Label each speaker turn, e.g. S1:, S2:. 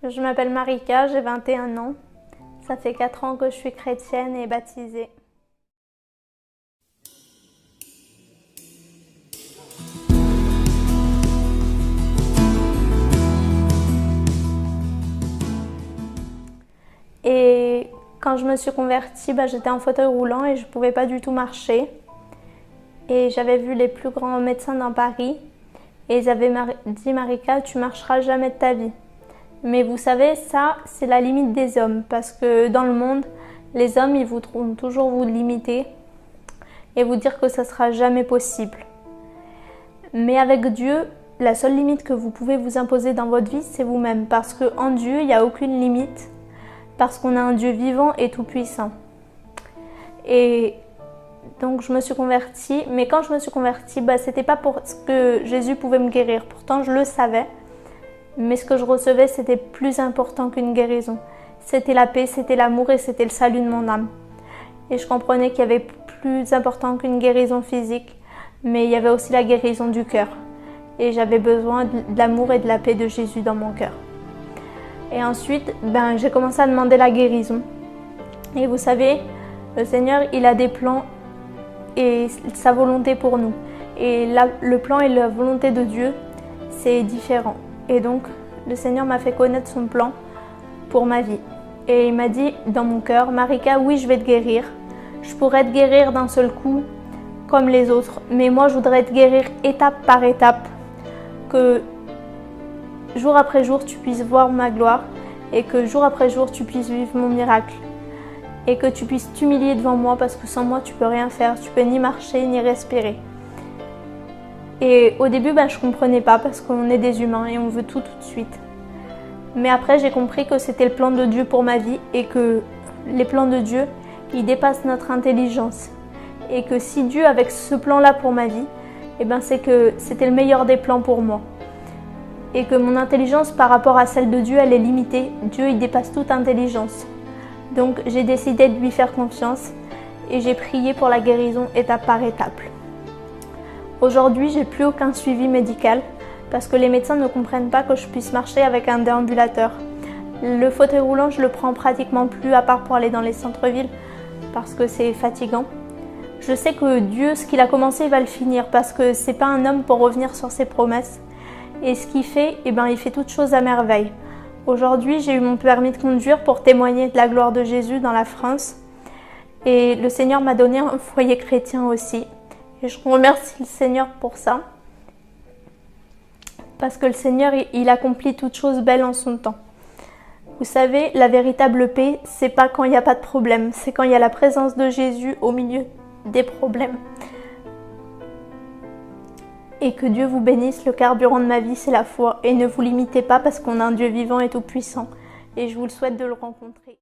S1: Je m'appelle Marika, j'ai 21 ans. Ça fait 4 ans que je suis chrétienne et baptisée. Et quand je me suis convertie, j'étais en fauteuil roulant et je ne pouvais pas du tout marcher. Et j'avais vu les plus grands médecins dans Paris et ils avaient dit « Marika, tu marcheras jamais de ta vie ». Mais vous savez, ça, c'est la limite des hommes parce que dans le monde, les hommes, ils voudront toujours vous limiter et vous dire que ça ne sera jamais possible. Mais avec Dieu, la seule limite que vous pouvez vous imposer dans votre vie, c'est vous-même. Parce qu'en Dieu, il n'y a aucune limite. Parce qu'on a un Dieu vivant et tout-puissant. Et donc je me suis convertie. Mais quand je me suis convertie, c'était pas parce que Jésus pouvait me guérir. Pourtant, je le savais. Mais ce que je recevais, c'était plus important qu'une guérison. C'était la paix, c'était l'amour et c'était le salut de mon âme. Et je comprenais qu'il y avait plus important qu'une guérison physique, mais il y avait aussi la guérison du cœur. Et j'avais besoin de l'amour et de la paix de Jésus dans mon cœur. Et ensuite, j'ai commencé à demander la guérison. Et vous savez, le Seigneur, il a des plans et sa volonté pour nous. Et le plan et la volonté de Dieu, c'est différent. Et donc, le Seigneur m'a fait connaître son plan pour ma vie. Et il m'a dit dans mon cœur, Marika, oui, je vais te guérir. Je pourrais te guérir d'un seul coup, comme les autres. Mais moi, je voudrais te guérir étape par étape. Que jour après jour, tu puisses voir ma gloire. Et que jour après jour, tu puisses vivre mon miracle. Et que tu puisses t'humilier devant moi, parce que sans moi, tu peux rien faire. Tu peux ni marcher, ni respirer. Et au début, je ne comprenais pas, parce qu'on est des humains et on veut tout de suite. Mais après, j'ai compris que c'était le plan de Dieu pour ma vie et que les plans de Dieu, ils dépassent notre intelligence. Et que si Dieu, avec ce plan-là pour ma vie, c'est que c'était le meilleur des plans pour moi. Et que mon intelligence par rapport à celle de Dieu, elle est limitée. Dieu, il dépasse toute intelligence. Donc, j'ai décidé de lui faire confiance et j'ai prié pour la guérison étape par étape. Aujourd'hui, j'ai plus aucun suivi médical parce que les médecins ne comprennent pas que je puisse marcher avec un déambulateur. Le fauteuil roulant, je le prends pratiquement plus à part pour aller dans les centres-villes parce que c'est fatigant. Je sais que Dieu, ce qu'il a commencé, il va le finir parce que c'est pas un homme pour revenir sur ses promesses. Et ce qu'il fait, il fait toutes choses à merveille. Aujourd'hui, j'ai eu mon permis de conduire pour témoigner de la gloire de Jésus dans la France. Et le Seigneur m'a donné un foyer chrétien aussi. Et je remercie le Seigneur pour ça. Parce que le Seigneur, il accomplit toutes choses belles en son temps. Vous savez, la véritable paix, c'est pas quand il n'y a pas de problème. C'est quand il y a la présence de Jésus au milieu des problèmes. Et que Dieu vous bénisse. Le carburant de ma vie, c'est la foi. Et ne vous limitez pas parce qu'on a un Dieu vivant et tout puissant. Et je vous le souhaite de le rencontrer.